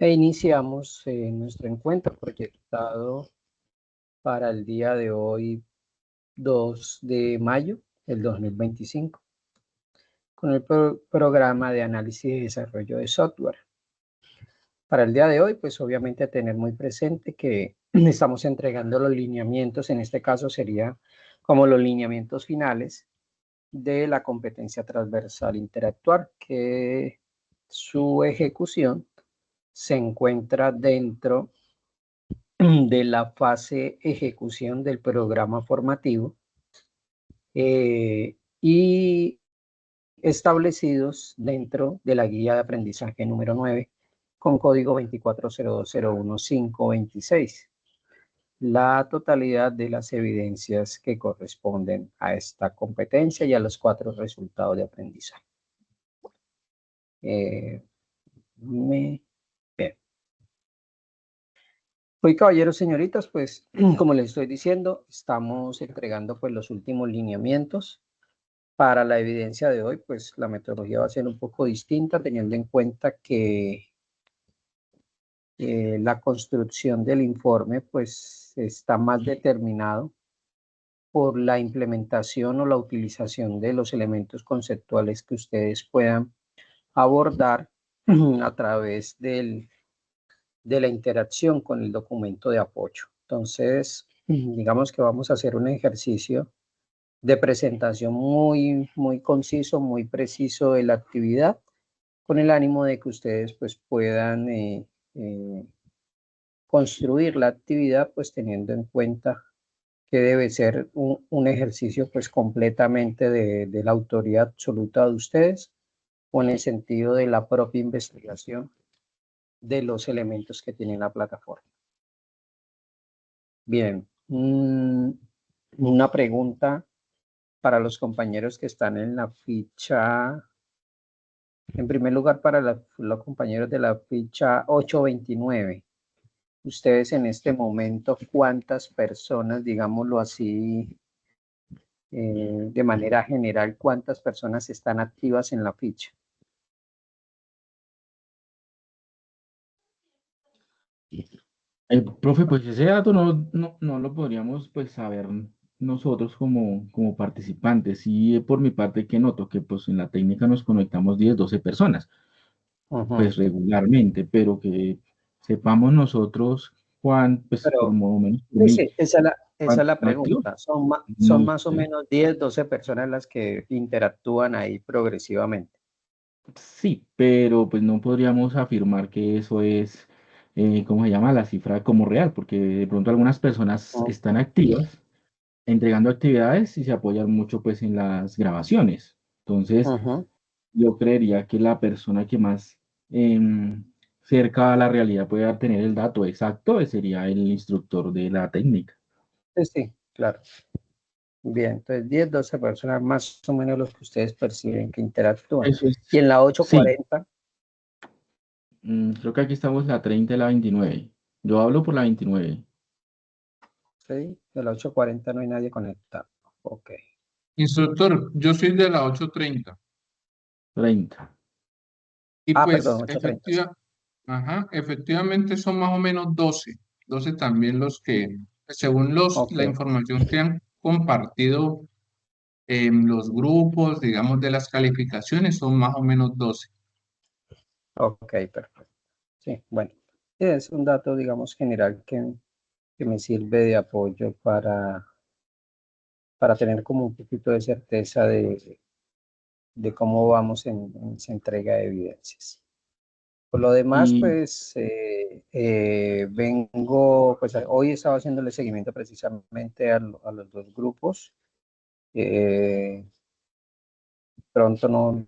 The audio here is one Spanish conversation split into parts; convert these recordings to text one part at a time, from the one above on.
E iniciamos nuestro encuentro proyectado para el día de hoy, 2 de mayo del 2025, con el programa de análisis y desarrollo de software. Para el día de hoy, pues obviamente tener muy presente que estamos entregando los lineamientos, en este caso sería como los lineamientos finales de la competencia transversal interactuar, que su ejecución se encuentra dentro de la fase ejecución del programa formativo y establecidos dentro de la guía de aprendizaje número 9 con código 24001526. La totalidad de las evidencias que corresponden a esta competencia y a los 4 resultados de aprendizaje. Bien. Hoy, caballeros, señoritas, pues como les estoy diciendo, estamos entregando pues los últimos lineamientos. Para la evidencia de hoy, pues la metodología va a ser un poco distinta, teniendo en cuenta que la construcción del informe pues está más determinado por la implementación o la utilización de los elementos conceptuales que ustedes puedan abordar a través de la interacción con el documento de apoyo. Entonces, digamos que vamos a hacer un ejercicio de presentación muy conciso, muy preciso de la actividad, con el ánimo de que ustedes pues puedan construir la actividad pues teniendo en cuenta que debe ser un ejercicio pues completamente de la autoridad absoluta de ustedes, o en el sentido de la propia investigación de los elementos que tiene la plataforma. Bien, una pregunta para los compañeros que están en la ficha. En primer lugar, para los compañeros de la ficha 829, ustedes en este momento, ¿cuántas personas, digámoslo así, de manera general, cuántas personas están activas en la ficha? Profe, pues ese dato no lo podríamos pues saber nosotros como participantes. Y por mi parte que noto que pues en la técnica nos conectamos 10 12 personas, pues regularmente, pero que sepamos nosotros pues por Pero lo menos por sí, mí, sí, esa es ¿cuántos la están activos? pregunta. Son No más o sé. menos 10, 12 personas las que interactúan ahí progresivamente. Sí, pero pues no podríamos afirmar que eso es, ¿cómo se llama? La cifra como real, porque de pronto algunas personas están activas entregando actividades y se apoyan mucho pues en las grabaciones. Entonces, Ujú. yo creería que la persona que más cerca a la realidad puede tener el dato exacto sería el instructor de la técnica. Sí, sí, claro. Bien, entonces 10, 12 personas más o menos los que ustedes perciben que interactúan. Eso Y es, en la sí, 840, creo que aquí estamos la 30 y la 29. Yo hablo por la 29. ¿sí? De la 840 no hay nadie conectado. Ok. Instructor, yo soy de la 830 30. y Ah, pues perdón, 830. Sí. efectivamente son más o menos 12 también los que, según Ok, la información que han compartido en los grupos, digamos, de las calificaciones, son más o menos 12. ok, perfecto. Sí, bueno. Es un dato, digamos, general que me sirve de apoyo para tener como un poquito de certeza de cómo vamos en esa entrega de evidencias. Por lo demás, Y, pues vengo, pues hoy estaba haciéndole seguimiento precisamente a los dos grupos. Eh, Pronto no,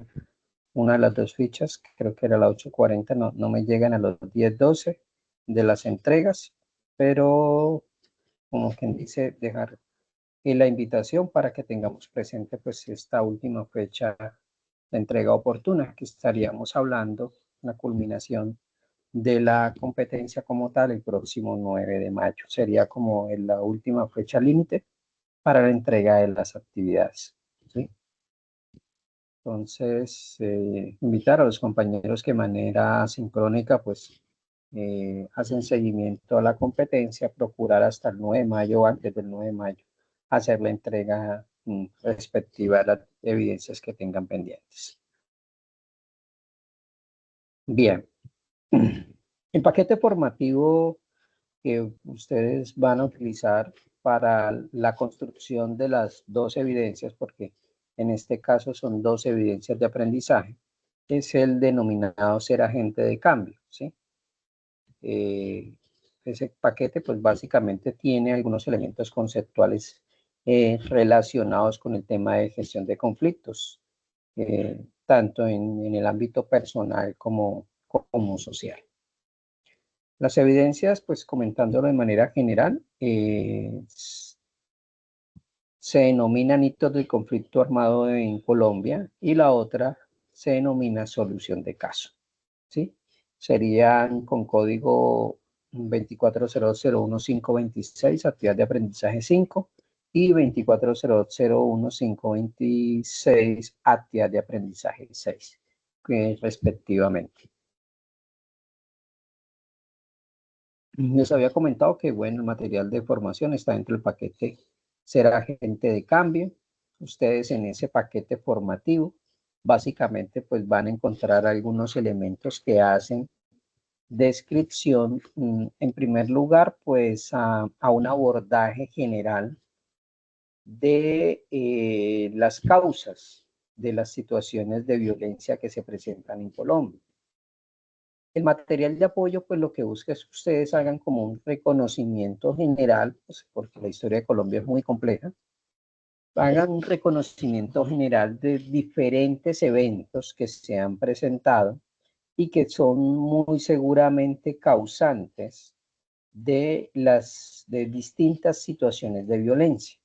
una de las dos fichas, creo que era la 840, no me llegan a los 10, 12 de las entregas, pero como quien dice, dejar la invitación para que tengamos presente pues esta última fecha de entrega oportuna, que estaríamos hablando, la culminación de la competencia como tal el próximo 9 de mayo. Sería como la última fecha límite para la entrega de las actividades. ¿Sí? Entonces, invitar a los compañeros que de manera sincrónica pues hacen seguimiento a la competencia, procurar hasta el 9 de mayo o antes del 9 de mayo hacer la entrega respectiva a las evidencias que tengan pendientes. Bien, el paquete formativo que ustedes van a utilizar para la construcción de las dos evidencias, porque en este caso son dos evidencias de aprendizaje, es el denominado ser agente de cambio, ¿sí? Ese paquete pues básicamente tiene algunos elementos conceptuales relacionados con el tema de gestión de conflictos, tanto en el ámbito personal como social. Las evidencias, pues comentándolo de manera general, se denominan hitos del conflicto armado en Colombia y la otra se denomina solución de caso, ¿sí? Serían con código 24001526, actividad de aprendizaje 5, y 24001526, actividad de aprendizaje 6, respectivamente. Les había comentado que, bueno, el material de formación está dentro del paquete Ser Agente de Cambio. Ustedes en ese paquete formativo, básicamente, pues van a encontrar algunos elementos que hacen descripción, en primer lugar, pues a un abordaje general de las causas de las situaciones de violencia que se presentan en Colombia. El material de apoyo, pues lo que busca es que ustedes hagan como un reconocimiento general, pues, porque la historia de Colombia es muy compleja, hagan un reconocimiento general de diferentes eventos que se han presentado y que son muy seguramente causantes de distintas situaciones de violencia.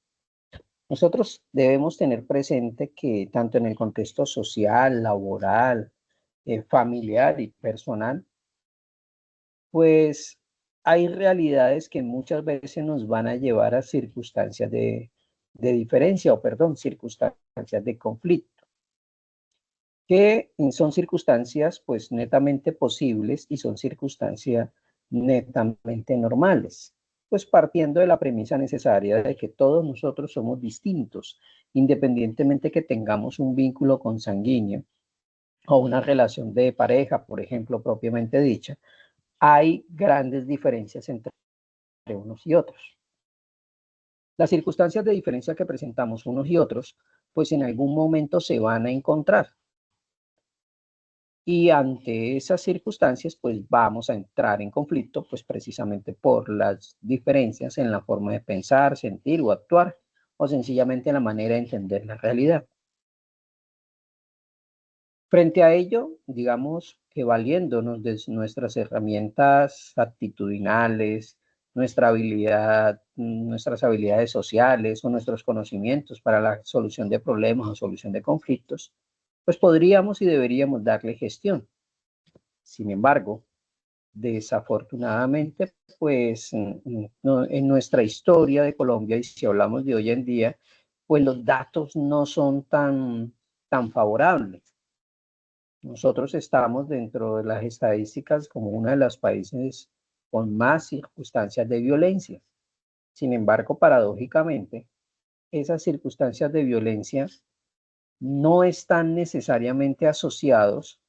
Nosotros debemos tener presente que tanto en el contexto social, laboral, familiar y personal, pues hay realidades que muchas veces nos van a llevar a circunstancias de diferencia, o perdón, circunstancias de conflicto, que son circunstancias pues netamente posibles y son circunstancias netamente normales, pues partiendo de la premisa necesaria de que todos nosotros somos distintos, independientemente que tengamos un vínculo consanguíneo o una relación de pareja, por ejemplo, propiamente dicha, hay grandes diferencias entre unos y otros. Las circunstancias de diferencia que presentamos unos y otros, pues en algún momento se van a encontrar. Y ante esas circunstancias, pues vamos a entrar en conflicto, pues precisamente por las diferencias en la forma de pensar, sentir o actuar, o sencillamente en la manera de entender la realidad. Frente a ello, digamos que valiéndonos de nuestras herramientas actitudinales, nuestras habilidades sociales o nuestros conocimientos para la solución de problemas o solución de conflictos, pues podríamos y deberíamos darle gestión. Sin embargo, desafortunadamente, pues en nuestra historia de Colombia, y si hablamos de hoy en día, pues los datos no son tan favorables. Nosotros estamos dentro de las estadísticas como uno de los países con más circunstancias de violencia. Sin embargo, paradójicamente, esas circunstancias de violencia no están necesariamente asociados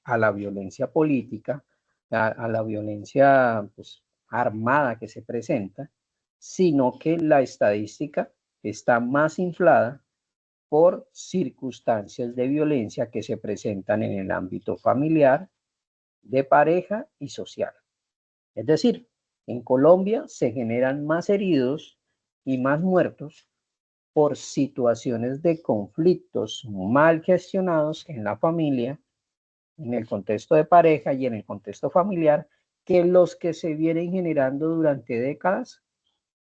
a la violencia política, a la violencia pues, armada que se presenta, sino que la estadística está más inflada por circunstancias de violencia que se presentan en el ámbito familiar, de pareja y social. Es decir, en Colombia se generan más heridos y más muertos por situaciones de conflictos mal gestionados en la familia, en el contexto de pareja y en el contexto familiar, que los que se vienen generando durante décadas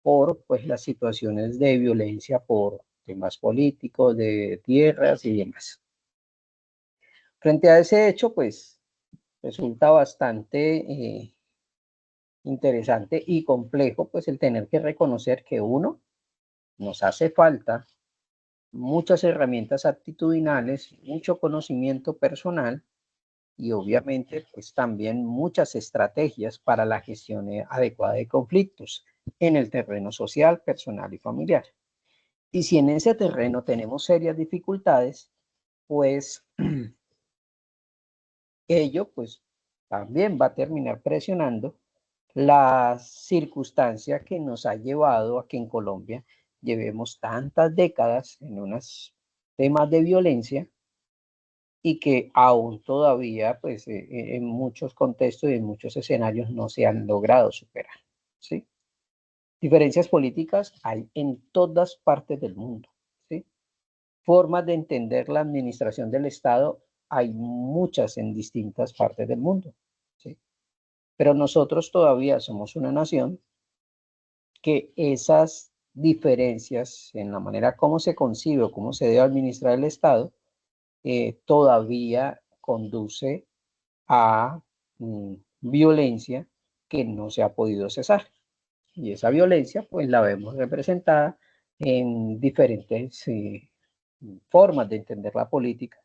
por pues, las situaciones de violencia por temas políticos, de tierras y demás. Frente a ese hecho, pues resulta bastante interesante y complejo, pues el tener que reconocer que uno, nos hace falta muchas herramientas actitudinales, mucho conocimiento personal y obviamente pues también muchas estrategias para la gestión adecuada de conflictos en el terreno social, personal y familiar. Y si en ese terreno tenemos serias dificultades, pues ello pues también va a terminar presionando la circunstancia que nos ha llevado a que en Colombia llevemos tantas décadas en unos temas de violencia y que aún todavía, pues, en muchos contextos y en muchos escenarios no se han logrado superar, ¿sí? Diferencias políticas hay en todas partes del mundo, ¿sí? Formas de entender la administración del Estado hay muchas en distintas partes del mundo, ¿sí? Pero nosotros todavía somos una nación que esas diferencias en la manera como se concibe o cómo se debe administrar el Estado todavía conduce a violencia que no se ha podido cesar. Y esa violencia pues la vemos representada en diferentes formas de entender la política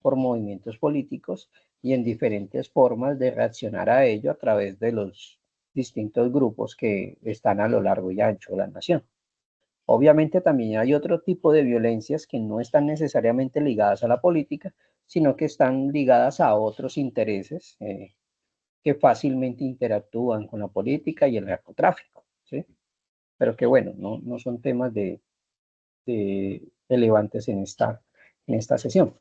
por movimientos políticos y en diferentes formas de reaccionar a ello a través de los distintos grupos que están a lo largo y ancho de la nación. Obviamente también hay otro tipo de violencias que no están necesariamente ligadas a la política, sino que están ligadas a otros intereses que fácilmente interactúan con la política y el narcotráfico, ¿sí? Pero que bueno, no son temas de relevantes en esta sesión.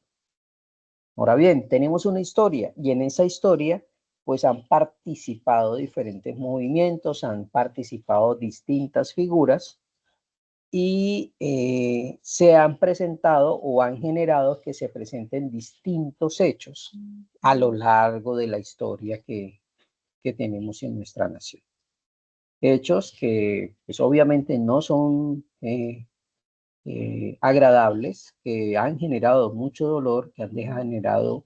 Ahora bien, tenemos una historia y en esa historia pues han participado diferentes movimientos, han participado distintas figuras y se han presentado o han generado que se presenten distintos hechos a lo largo de la historia que tenemos en nuestra nación. Hechos que pues obviamente no son agradables, que han generado mucho dolor, que han generado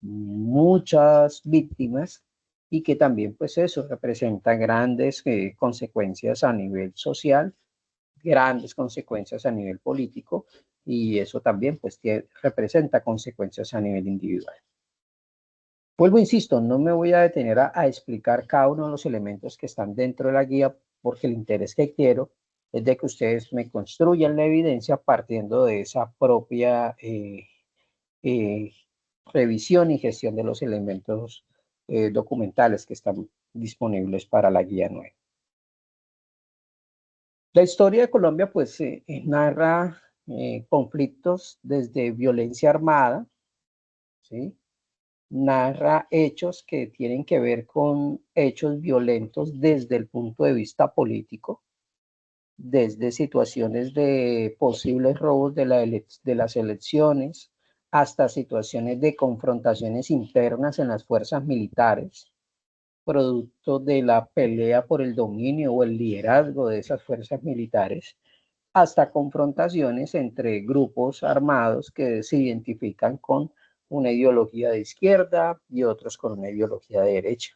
muchas víctimas y que también pues eso representa grandes consecuencias a nivel social, grandes consecuencias a nivel político y eso también pues representa consecuencias a nivel individual. Vuelvo, insisto, no me voy a detener a explicar cada uno de los elementos que están dentro de la guía porque el interés que quiero es de que ustedes me construyan la evidencia partiendo de esa propia revisión y gestión de los elementos documentales que están disponibles para la guía 9. La historia de Colombia pues narra conflictos desde violencia armada, ¿sí? Narra hechos que tienen que ver con hechos violentos desde el punto de vista político, desde situaciones de posibles robos de las elecciones hasta situaciones de confrontaciones internas en las fuerzas militares, producto de la pelea por el dominio o el liderazgo de esas fuerzas militares, hasta confrontaciones entre grupos armados que se identifican con una ideología de izquierda y otros con una ideología de derecha.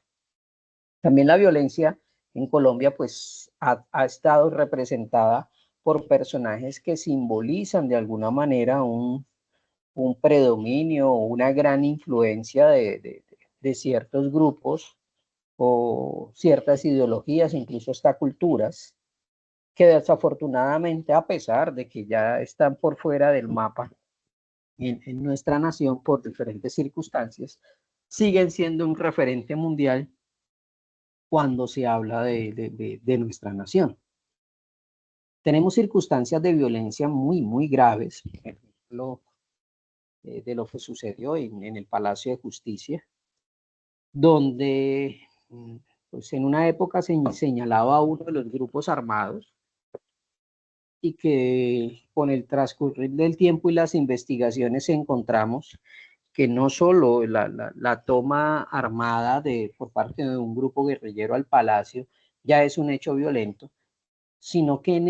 También la violencia en Colombia pues ha estado representada por personajes que simbolizan de alguna manera un predominio o una gran influencia de ciertos grupos o ciertas ideologías, incluso hasta culturas, que desafortunadamente, a pesar de que ya están por fuera del mapa en nuestra nación por diferentes circunstancias, siguen siendo un referente mundial cuando se habla de nuestra nación. Tenemos circunstancias de violencia muy graves, por ejemplo, de lo que sucedió en el Palacio de Justicia, donde pues en una época se señalaba a uno de los grupos armados y que con el transcurrir del tiempo y las investigaciones encontramos que no solo la toma armada por parte de un grupo guerrillero al palacio ya es un hecho violento, sino que en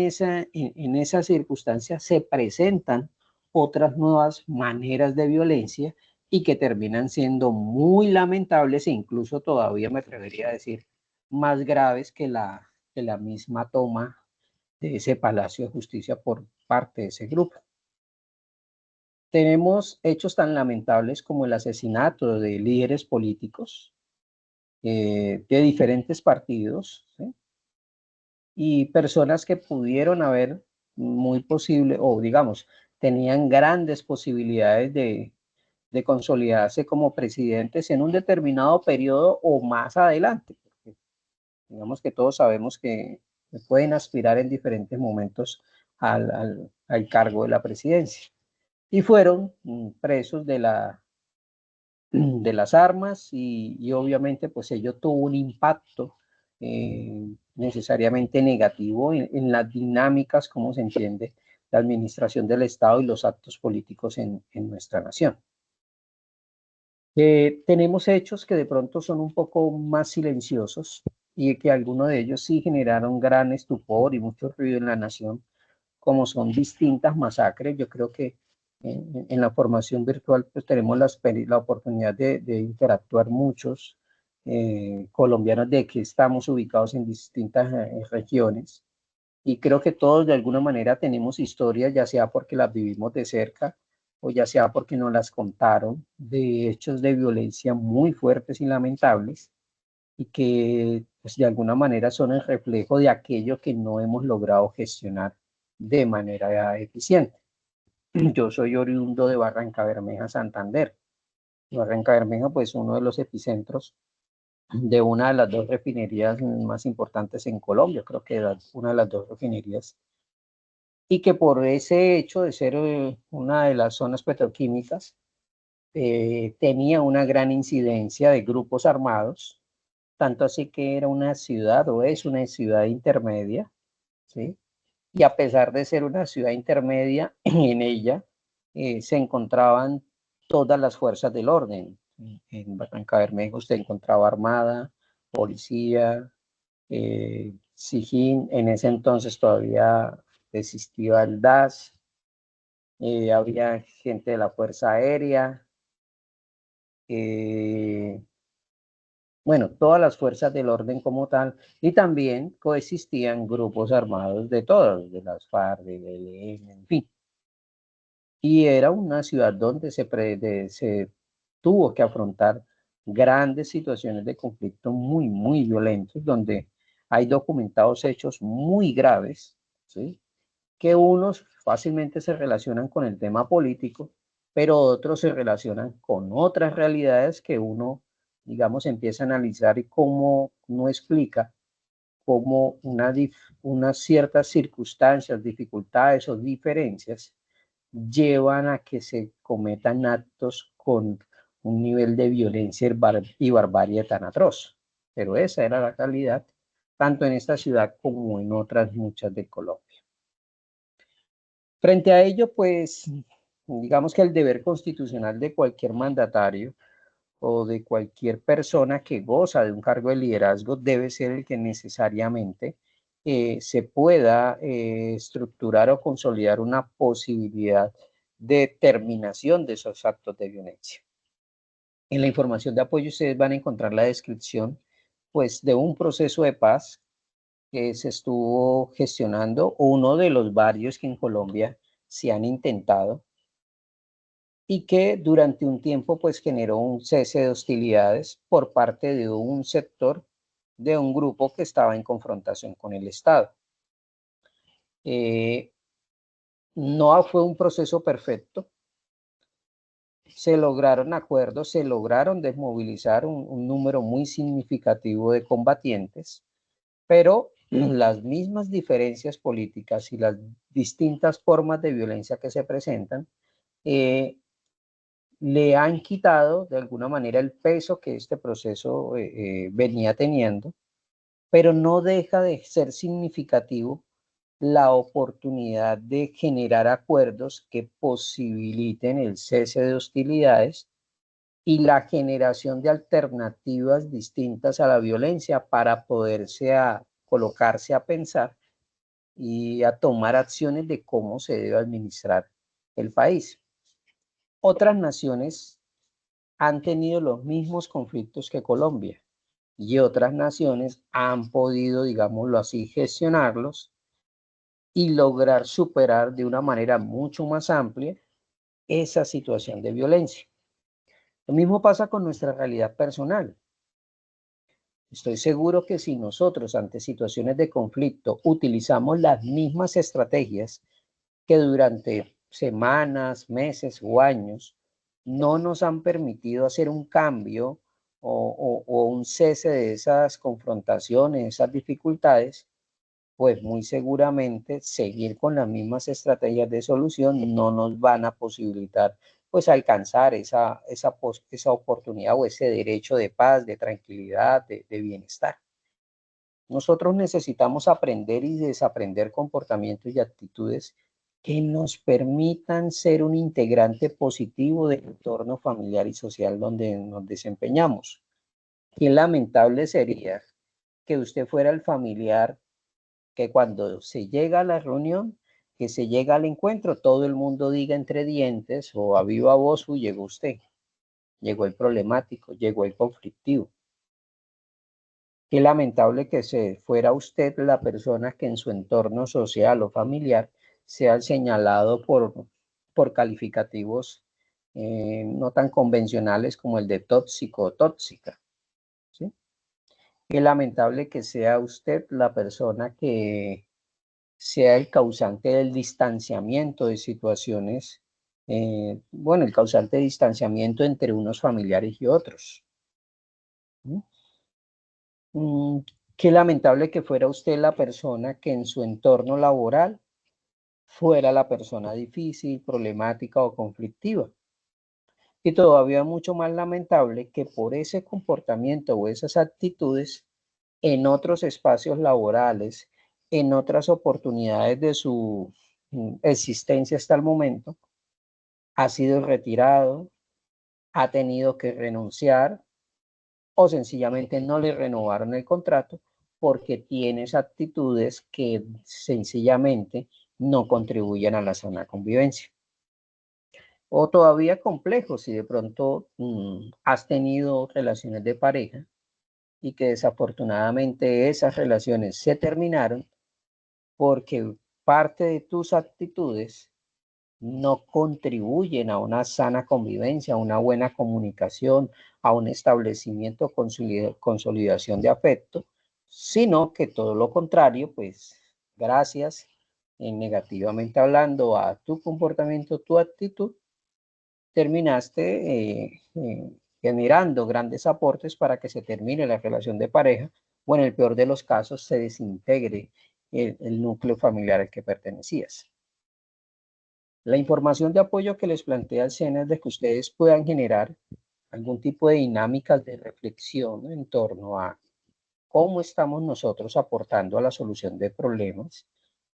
esa circunstancia se presentan otras nuevas maneras de violencia y que terminan siendo muy lamentables e incluso todavía me atrevería a decir más graves que la misma toma de ese Palacio de Justicia por parte de ese grupo. tenemos hechos tan lamentables como el asesinato de líderes políticos de diferentes partidos, ¿sí? Y personas que pudieron haber muy posible, o digamos, tenían grandes posibilidades de consolidarse como presidentes en un determinado periodo o más adelante. Porque digamos que todos sabemos que pueden aspirar en diferentes momentos al cargo de la presidencia. Y fueron presos de las armas y obviamente pues ello tuvo un impacto necesariamente negativo en las dinámicas, como se entiende, la administración del Estado y los actos políticos en nuestra nación. Tenemos hechos que de pronto son un poco más silenciosos y que algunos de ellos sí generaron gran estupor y mucho ruido en la nación, como son distintas masacres. Yo creo que en la formación virtual pues tenemos la oportunidad de interactuar muchos colombianos de que estamos ubicados en distintas regiones y creo que todos de alguna manera tenemos historias, ya sea porque las vivimos de cerca o ya sea porque nos las contaron, de hechos de violencia muy fuertes y lamentables y que pues, de alguna manera son el reflejo de aquello que no hemos logrado gestionar de manera eficiente. Yo soy oriundo de Barrancabermeja, Santander. Barrancabermeja, pues uno de los epicentros de una de las dos refinerías más importantes en Colombia, creo que era una de las dos refinerías, y que por ese hecho de ser una de las zonas petroquímicas, tenía una gran incidencia de grupos armados, tanto así que era una ciudad o es una ciudad intermedia, ¿sí? Y a pesar de ser una ciudad intermedia, en ella se encontraban todas las fuerzas del orden. En Barrancabermeja usted encontraba armada, policía, SIJIN, en ese entonces todavía existía el DAS, había gente de la Fuerza Aérea, bueno, todas las fuerzas del orden como tal, y también coexistían grupos armados de todos, de las FARC, del ELN, en fin. Y era una ciudad donde se tuvo que afrontar grandes situaciones de conflicto muy, muy violentos, donde hay documentados hechos muy graves, ¿sí? Que unos fácilmente se relacionan con el tema político, pero otros se relacionan con otras realidades que uno, digamos, empieza a analizar y cómo no explica cómo unas ciertas circunstancias, dificultades o diferencias llevan a que se cometan actos con un nivel de violencia y barbarie tan atroz. Pero esa era la realidad, tanto en esta ciudad como en otras muchas de Colombia. Frente a ello, pues, digamos que el deber constitucional de cualquier mandatario o de cualquier persona que goza de un cargo de liderazgo debe ser el que necesariamente se pueda estructurar o consolidar una posibilidad de terminación de esos actos de violencia. En la información de apoyo ustedes van a encontrar la descripción pues, de un proceso de paz que se estuvo gestionando, uno de los varios que en Colombia se han intentado, y que durante un tiempo pues generó un cese de hostilidades por parte de un sector de un grupo que estaba en confrontación con el Estado. No fue un proceso perfecto, se lograron acuerdos, se lograron desmovilizar un número muy significativo de combatientes, pero las mismas diferencias políticas y las distintas formas de violencia que se presentan le han quitado de alguna manera el peso que este proceso venía teniendo, pero no deja de ser significativo la oportunidad de generar acuerdos que posibiliten el cese de hostilidades y la generación de alternativas distintas a la violencia para poderse colocarse a pensar y a tomar acciones de cómo se debe administrar el país. Otras naciones han tenido los mismos conflictos que Colombia y otras naciones han podido, digámoslo así, gestionarlos y lograr superar de una manera mucho más amplia esa situación de violencia. Lo mismo pasa con nuestra realidad personal. Estoy seguro que si nosotros ante situaciones de conflicto utilizamos las mismas estrategias que durante semanas, meses o años no nos han permitido hacer un cambio o un cese de esas confrontaciones, esas dificultades, pues muy seguramente seguir con las mismas estrategias de solución no nos van a posibilitar pues alcanzar esa oportunidad o ese derecho de paz, de tranquilidad, de bienestar. Nosotros necesitamos aprender y desaprender comportamientos y actitudes que nos permitan ser un integrante positivo del entorno familiar y social donde nos desempeñamos. Qué lamentable sería que usted fuera el familiar que cuando se llega a la reunión, que se llega al encuentro, todo el mundo diga entre dientes o a viva voz, llegó usted, llegó el problemático, llegó el conflictivo. Qué lamentable que se fuera usted la persona que en su entorno social o familiar sea señalado por calificativos no tan convencionales como el de tóxico o tóxica, ¿sí? Qué lamentable que sea usted la persona que sea el causante del distanciamiento de situaciones, bueno, el causante de distanciamiento entre unos familiares y otros. Qué lamentable que fuera usted la persona que en su entorno laboral fuera la persona difícil, problemática o conflictiva. Y todavía mucho más lamentable que por ese comportamiento o esas actitudes en otros espacios laborales, en otras oportunidades de su existencia hasta el momento, ha sido retirado, ha tenido que renunciar o sencillamente no le renovaron el contrato porque tienes actitudes que sencillamente no contribuyen a la sana convivencia. O todavía complejo si de pronto has tenido relaciones de pareja y que desafortunadamente esas relaciones se terminaron porque parte de tus actitudes no contribuyen a una sana convivencia, a una buena comunicación, a un establecimiento, consolidación de afecto, sino que todo lo contrario, pues gracias, negativamente hablando, a tu comportamiento, tu actitud, terminaste generando grandes aportes para que se termine la relación de pareja o en el peor de los casos se desintegre el núcleo familiar al que pertenecías. La información de apoyo que les plantea el SENA es de que ustedes puedan generar algún tipo de dinámicas de reflexión en torno a cómo estamos nosotros aportando a la solución de problemas,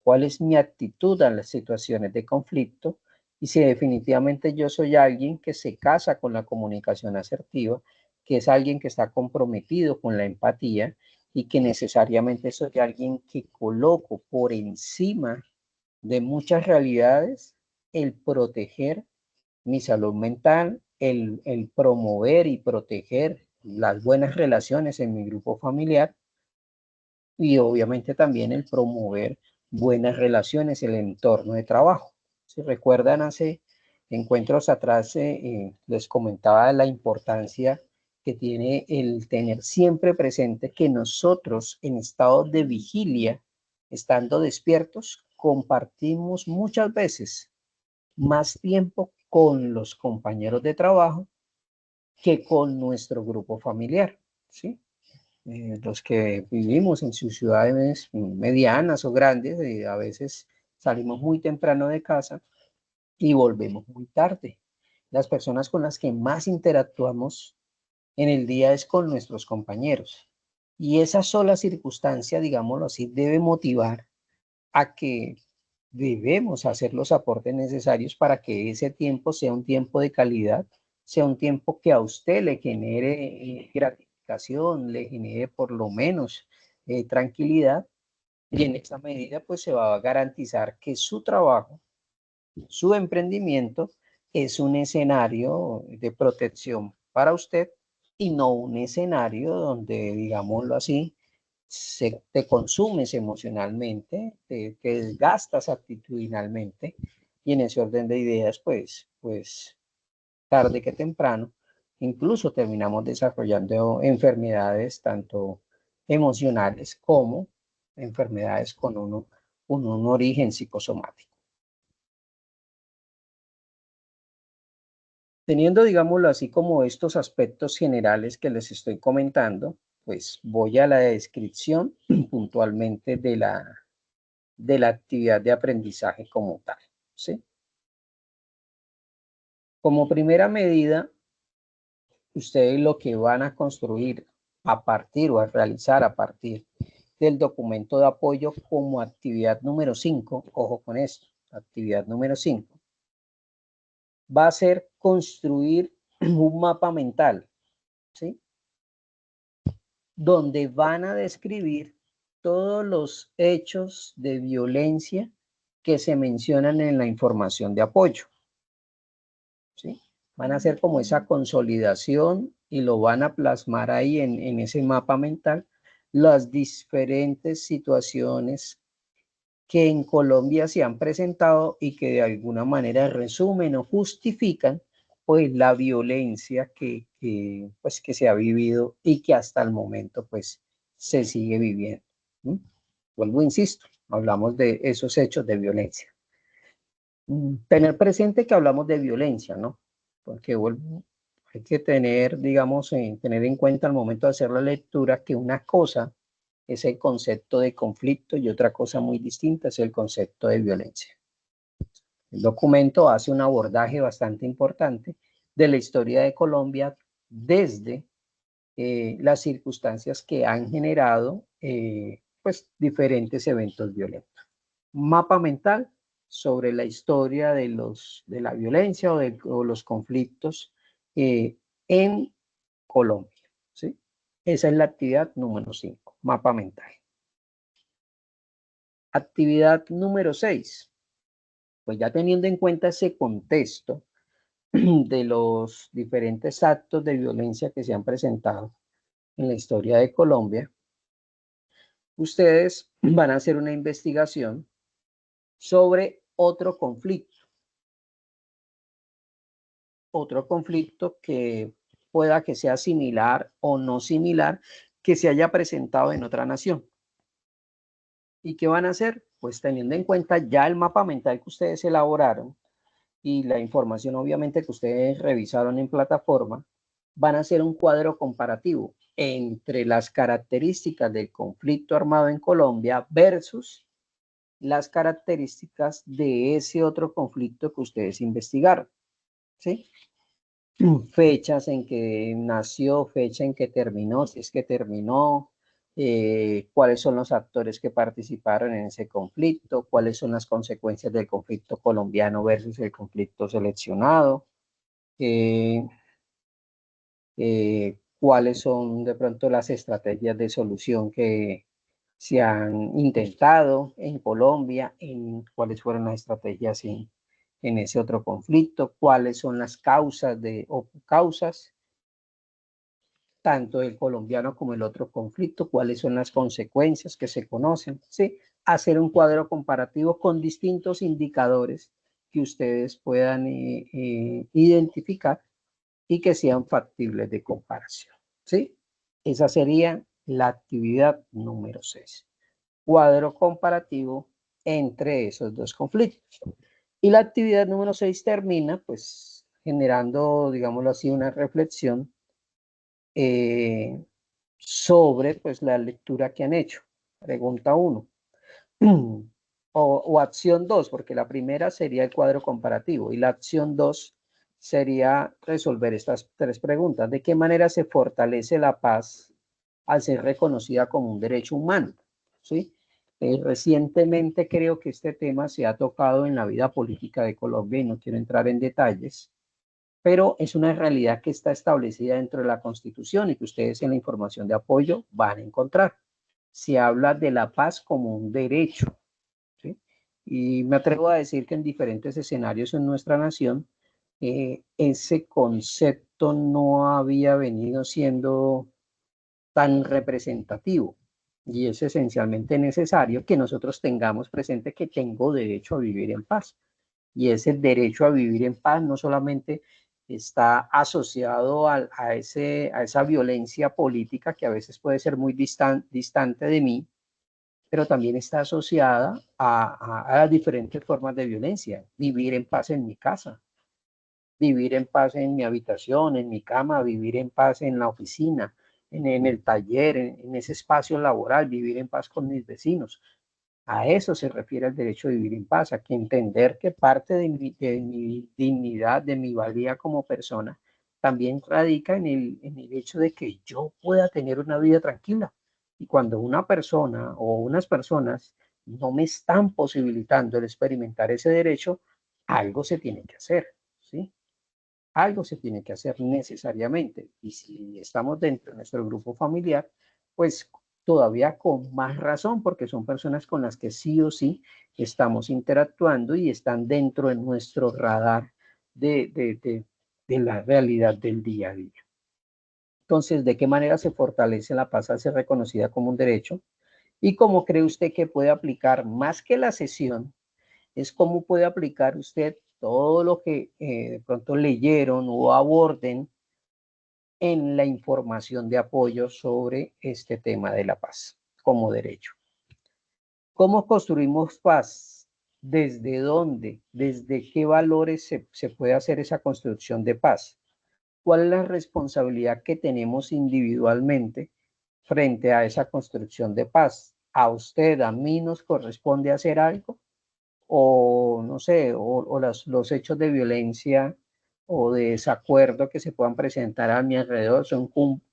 cuál es mi actitud en las situaciones de conflicto y si definitivamente yo soy alguien que se casa con la comunicación asertiva, que es alguien que está comprometido con la empatía y que necesariamente soy alguien que coloco por encima de muchas realidades el proteger mi salud mental, el promover y proteger las buenas relaciones en mi grupo familiar y obviamente también el promover buenas relaciones en el entorno de trabajo. Si recuerdan, hace encuentros atrás les comentaba la importancia que tiene el tener siempre presente que nosotros en estado de vigilia, estando despiertos, compartimos muchas veces más tiempo con los compañeros de trabajo que con nuestro grupo familiar, ¿sí? Los que vivimos en sus ciudades medianas o grandes, a veces salimos muy temprano de casa y volvemos muy tarde. Las personas con las que más interactuamos en el día es con nuestros compañeros. Y esa sola circunstancia, digámoslo así, debe motivar a que debemos hacer los aportes necesarios para que ese tiempo sea un tiempo de calidad, sea un tiempo que a usted le genere gratificación, le genere por lo menos tranquilidad y en esta medida pues se va a garantizar que su trabajo, su emprendimiento es un escenario de protección para usted y no un escenario donde, digámoslo así, te consumes emocionalmente, te desgastas actitudinalmente Y en ese orden de ideas, pues tarde que temprano, incluso terminamos desarrollando enfermedades tanto emocionales como enfermedades con un origen psicosomático. Teniendo, digámoslo así, como estos aspectos generales que les estoy comentando, pues voy a la descripción puntualmente de la actividad de aprendizaje como tal, ¿sí? Como primera medida, ustedes lo que van a construir a partir o a realizar a partir del documento de apoyo como actividad número 5, ojo con esto, actividad número 5, va a ser construir un mapa mental, ¿sí? Donde van a describir todos los hechos de violencia que se mencionan en la información de apoyo, ¿sí? Van a hacer como esa consolidación y lo van a plasmar ahí en ese mapa mental, las diferentes situaciones que en Colombia se han presentado y que de alguna manera resumen o justifican pues la violencia pues, que se ha vivido y que hasta el momento pues se sigue viviendo. Vuelvo, insisto, hablamos de esos hechos de violencia. Tener presente que hablamos de violencia, ¿no? Porque hay que tener, digamos, tener en cuenta al momento de hacer la lectura que una cosa es el concepto de conflicto y otra cosa muy distinta es el concepto de violencia. El documento hace un abordaje bastante importante de la historia de Colombia desde las circunstancias que han generado pues diferentes eventos violentos. Mapa mental sobre la historia de la violencia o los conflictos en Colombia, ¿sí? Esa es la actividad número 5, mapa mental. Actividad número 6, pues ya teniendo en cuenta ese contexto de los diferentes actos de violencia que se han presentado en la historia de Colombia, ustedes van a hacer una investigación sobre otro conflicto que pueda que sea similar o no similar, que se haya presentado en otra nación. ¿Y qué van a hacer? Pues teniendo en cuenta ya el mapa mental que ustedes elaboraron y la información obviamente que ustedes revisaron en plataforma, van a hacer un cuadro comparativo entre las características del conflicto armado en Colombia versus las características de ese otro conflicto que ustedes investigaron, ¿sí? Fechas en que nació, fecha en que terminó, si es que terminó, cuáles son los actores que participaron en ese conflicto, cuáles son las consecuencias del conflicto colombiano versus el conflicto seleccionado, cuáles son de pronto las estrategias de solución que se han intentado en Colombia, cuáles fueron las estrategias en ese otro conflicto, cuáles son las causas tanto el colombiano como el otro conflicto, cuáles son las consecuencias que se conocen, ¿sí? Hacer un cuadro comparativo con distintos indicadores que ustedes puedan identificar y que sean factibles de comparación, ¿sí? Esa sería la actividad número 6. Cuadro comparativo entre esos dos conflictos. Y la actividad número 6 termina, pues, generando, digámoslo así, una reflexión sobre pues la lectura que han hecho. Pregunta 1. O acción 2, porque la primera sería el cuadro comparativo y la acción 2 sería resolver estas 3 preguntas. ¿De qué manera se fortalece la paz al ser reconocida como un derecho humano? ¿Sí? Recientemente creo que este tema se ha tocado en la vida política de Colombia y no quiero entrar en detalles, pero es una realidad que está establecida dentro de la Constitución y que ustedes en la información de apoyo van a encontrar. Se habla de la paz como un derecho, ¿sí? Y me atrevo a decir que en diferentes escenarios en nuestra nación, ese concepto no había venido siendo tan representativo. Y es esencialmente necesario que nosotros tengamos presente que tengo derecho a vivir en paz. y es el derecho a vivir en paz. No solamente está asociado a esa violencia política que a veces puede ser muy distante de mí, pero también está asociada a las diferentes formas de violencia. Vivir en paz en mi casa, vivir en paz en mi habitación, en mi cama, vivir en paz en la oficina, en el taller, en ese espacio laboral, vivir en paz con mis vecinos. A eso se refiere el derecho a vivir en paz, a que entender que parte de mi dignidad, de mi valía como persona, también radica en el hecho de que yo pueda tener una vida tranquila. Y cuando una persona o unas personas no me están posibilitando el experimentar ese derecho, algo se tiene que hacer, ¿sí? Algo se tiene que hacer necesariamente. Y si estamos dentro de nuestro grupo familiar, pues todavía con más razón, porque son personas con las que sí o sí estamos interactuando y están dentro de nuestro radar de la realidad del día a día. Entonces, ¿de qué manera se fortalece la paz al ser reconocida como un derecho? ¿Y cómo cree usted que puede aplicar más que la sesión? Es cómo puede aplicar usted todo lo que de pronto leyeron o aborden en la información de apoyo sobre este tema de la paz como derecho. ¿Cómo construimos paz? ¿Desde dónde? ¿Desde qué valores se puede hacer esa construcción de paz? ¿Cuál es la responsabilidad que tenemos individualmente frente a esa construcción de paz? ¿A usted, a mí nos corresponde hacer algo? O no sé, o los hechos de violencia o de desacuerdo que se puedan presentar a mi alrededor son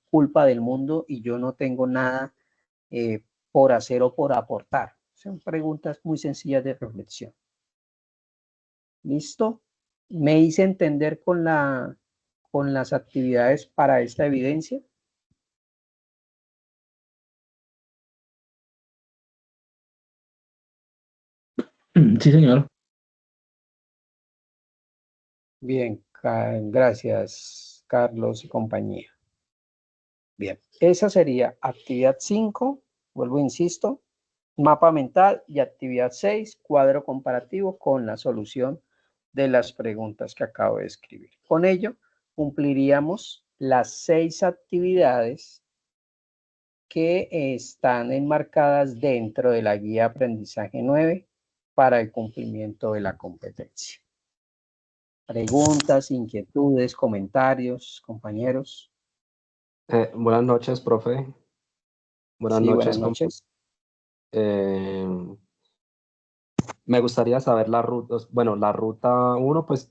culpa del mundo y yo no tengo nada por hacer o por aportar. Son preguntas muy sencillas de reflexión. ¿Listo? ¿Me hice entender con las actividades para esta evidencia? Sí, señor. Bien, gracias, Carlos y compañía. Bien, esa sería actividad 5, vuelvo, insisto, mapa mental, y actividad 6, cuadro comparativo con la solución de las preguntas que acabo de escribir. Con ello, cumpliríamos las 6 actividades que están enmarcadas dentro de la guía aprendizaje 9 para el cumplimiento de la competencia. Preguntas, inquietudes, comentarios, compañeros. Buenas noches, profe. Buenas Sí, buenas noches. noches. Me gustaría saber la ruta, bueno, la ruta 1, pues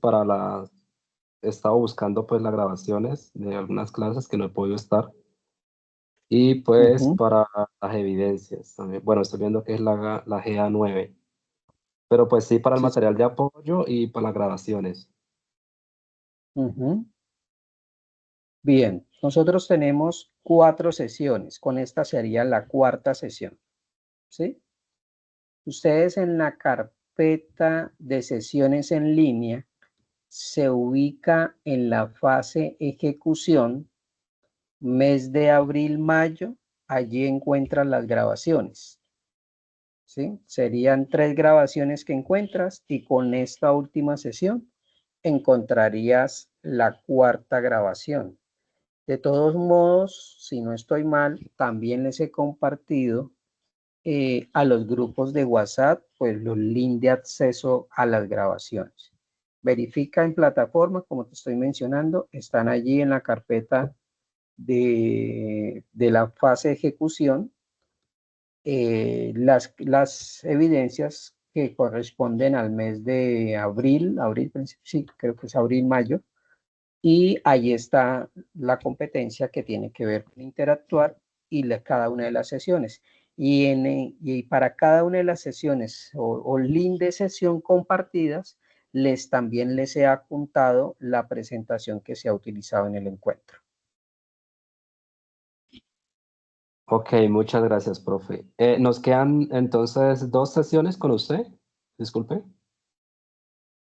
he estado buscando pues las grabaciones de algunas clases que no he podido estar. Y pues para las evidencias también. Bueno, estoy viendo que es la GA9. Pero pues sí para el Sí. material de apoyo y para las grabaciones. Bien, nosotros tenemos 4 sesiones. Con esta sería la 4ª sesión. ¿Sí? Ustedes en la carpeta de sesiones en línea se ubica en la fase ejecución, mes de abril, mayo. Allí encuentran las grabaciones. ¿Sí? Serían 3 grabaciones que encuentras y con esta última sesión encontrarías la 4ª grabación. De todos modos, si no estoy mal, también les he compartido a los grupos de WhatsApp, pues los links de acceso a las grabaciones. Verifica en plataforma, como te estoy mencionando, están allí en la carpeta de la fase de ejecución, las evidencias que corresponden al mes de abril, sí, creo que es abril, mayo, y ahí está la competencia que tiene que ver con interactuar y cada una de las sesiones. Y para cada una de las sesiones o link de sesión compartidas, también les he apuntado la presentación que se ha utilizado en el encuentro. Ok, muchas gracias, profe. Nos quedan entonces 2 sesiones con usted. Disculpe.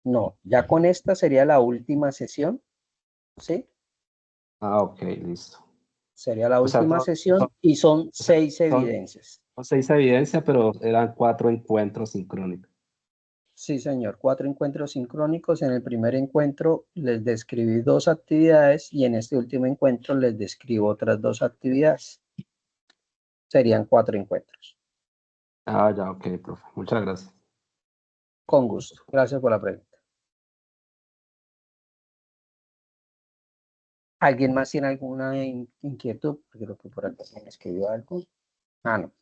No, ya con esta sería la última sesión, ¿sí? Ok, listo. Sería la O sea, última sesión y son 6 son evidencias. 6 evidencias, pero eran 4 encuentros sincrónicos. Sí, señor, 4 encuentros sincrónicos. En el primer encuentro les describí 2 actividades y en este último encuentro les describo otras 2 actividades. Serían 4 encuentros. Ah, ya, ok, profe. Muchas gracias. Con gusto. Gracias por la pregunta. ¿Alguien más tiene alguna inquietud? Creo que por acá me escribió algo. Ah, no.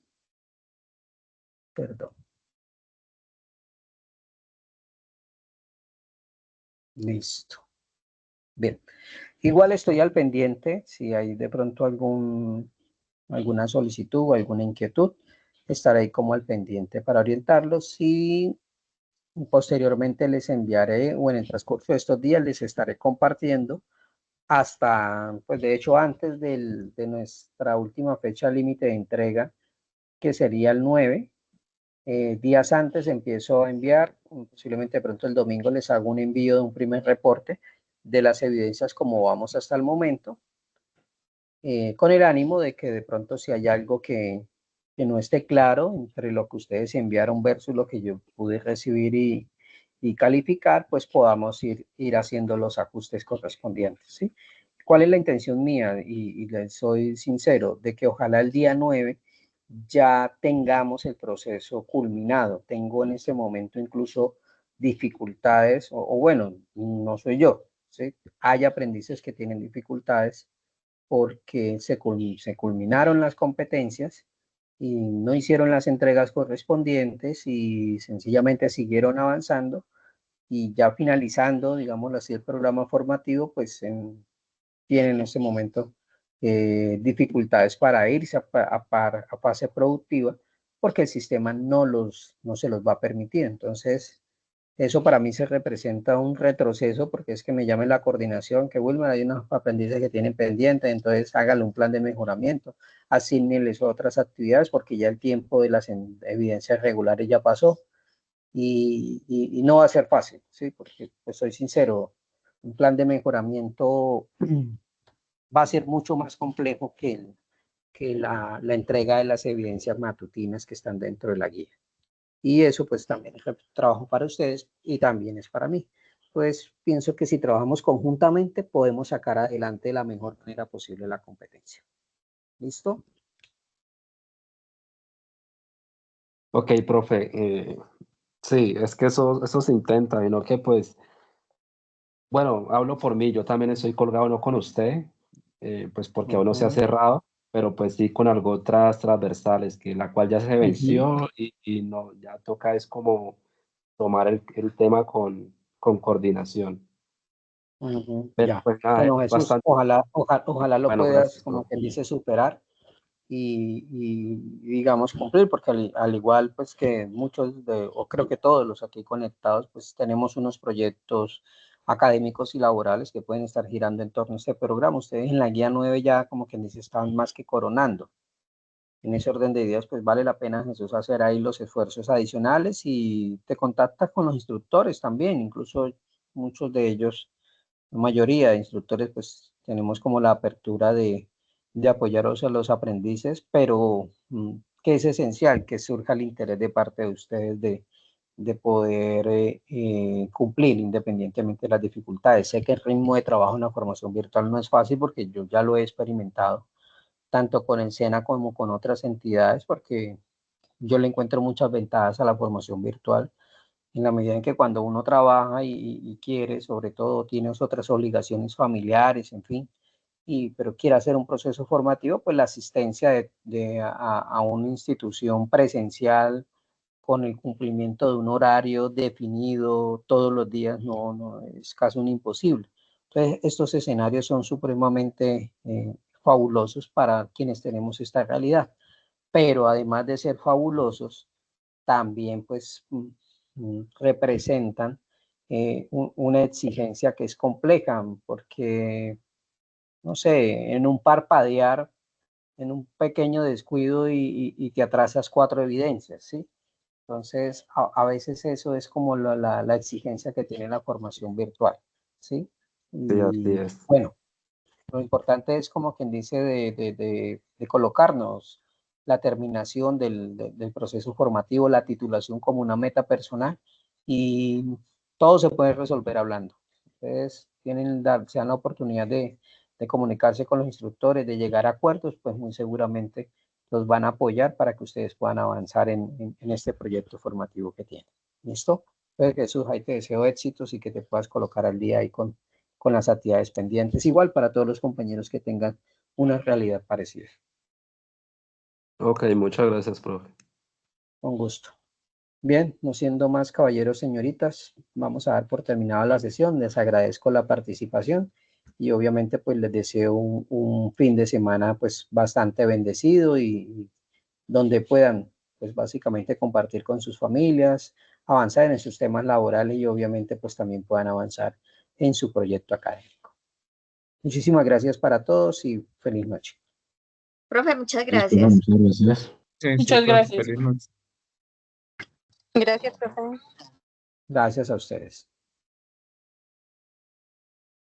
Perdón. Listo. Bien. Igual estoy al pendiente. Si hay de pronto alguna solicitud o alguna inquietud, estaré ahí como al pendiente para orientarlos y posteriormente les enviaré o en el transcurso de estos días les estaré compartiendo hasta, pues de hecho antes de nuestra última fecha límite de entrega, que sería el 9, días antes empiezo a enviar, posiblemente de pronto el domingo les hago un envío de un primer reporte de las evidencias como vamos hasta el momento, con el ánimo de que de pronto si hay algo que no esté claro entre lo que ustedes enviaron versus lo que yo pude recibir y calificar, pues podamos ir haciendo los ajustes correspondientes, ¿sí? ¿Cuál es la intención mía? Y les soy sincero, de que ojalá el día 9 ya tengamos el proceso culminado. Tengo en este momento incluso dificultades, o bueno, no soy yo, ¿sí? Hay aprendices que tienen dificultades porque se culminaron las competencias y no hicieron las entregas correspondientes y sencillamente siguieron avanzando y ya finalizando, digamos así, el programa formativo, pues tienen en este momento dificultades para irse a fase productiva porque el sistema no se los va a permitir. Entonces, eso para mí se representa un retroceso porque es que me llame la coordinación, que Wilmer, hay unos aprendices que tienen pendiente, entonces hágale un plan de mejoramiento, asignenles otras actividades porque ya el tiempo de las evidencias regulares ya pasó y no va a ser fácil, ¿sí? Porque pues soy sincero, un plan de mejoramiento va a ser mucho más complejo que la entrega de las evidencias matutinas que están dentro de la guía. Y eso pues también es trabajo para ustedes y también es para mí. Pues pienso que si trabajamos conjuntamente podemos sacar adelante de la mejor manera posible la competencia. ¿Listo? Ok, profe. Sí, es que eso se intenta, y no que pues, bueno, hablo por mí, yo también estoy colgado no con usted, pues porque aún no se ha cerrado, pero pues sí con algo otras transversales, que la cual ya se venció y no, ya toca es como tomar el tema con coordinación. Pero Ya. pues nada, es Bueno, Jesús, bastante ojalá lo bueno, puedas, gracias, como profe. quien dice, superar y digamos cumplir, porque al igual pues que muchos o creo que todos los aquí conectados, pues tenemos unos proyectos académicos y laborales que pueden estar girando en torno a este programa. Ustedes en la guía 9 ya como quien dice están más que coronando. En ese orden de ideas, pues vale la pena, Jesús, hacer ahí los esfuerzos adicionales y te contactas con los instructores también, incluso muchos de ellos, la mayoría de instructores, pues tenemos como la apertura de apoyaros a los aprendices, pero que es esencial que surja el interés de parte de ustedes de poder cumplir independientemente de las dificultades. Sé que el ritmo de trabajo en la formación virtual no es fácil porque yo ya lo he experimentado tanto con el SENA como con otras entidades, porque yo le encuentro muchas ventajas a la formación virtual, en la medida en que cuando uno trabaja y quiere, sobre todo, tiene otras obligaciones familiares, en fin, pero quiere hacer un proceso formativo, pues la asistencia a una institución presencial con el cumplimiento de un horario definido todos los días no es casi un imposible. Entonces, estos escenarios son supremamente fabulosos para quienes tenemos esta realidad, pero además de ser fabulosos, también pues representan una exigencia que es compleja, porque, no sé, en un parpadear, en un pequeño descuido y te atrasas 4 evidencias, ¿sí? Entonces, a veces eso es como la exigencia que tiene la formación virtual, ¿sí? Sí, así Y es. bueno, lo importante es como quien dice de colocarnos la terminación del proceso formativo, la titulación como una meta personal y todo se puede resolver hablando. Ustedes se dan la oportunidad de comunicarse con los instructores, de llegar a acuerdos, pues muy seguramente los van a apoyar para que ustedes puedan avanzar en este proyecto formativo que tienen. ¿Listo? Pues Jesús, ahí te deseo éxitos y que te puedas colocar al día ahí con las actividades pendientes. Igual para todos los compañeros que tengan una realidad parecida. Ok, muchas gracias, profe. Con gusto. Bien, no siendo más caballeros, señoritas, vamos a dar por terminada la sesión. Les agradezco la participación y obviamente pues les deseo un fin de semana pues bastante bendecido y donde puedan pues básicamente compartir con sus familias, avanzar en sus temas laborales y obviamente pues también puedan avanzar en su proyecto académico. Muchísimas gracias para todos y feliz noche. Profe, muchas Listo, gracias. muchas gracias. Sí, Muchas profe, gracias. feliz noche. Gracias, profe. Gracias a ustedes.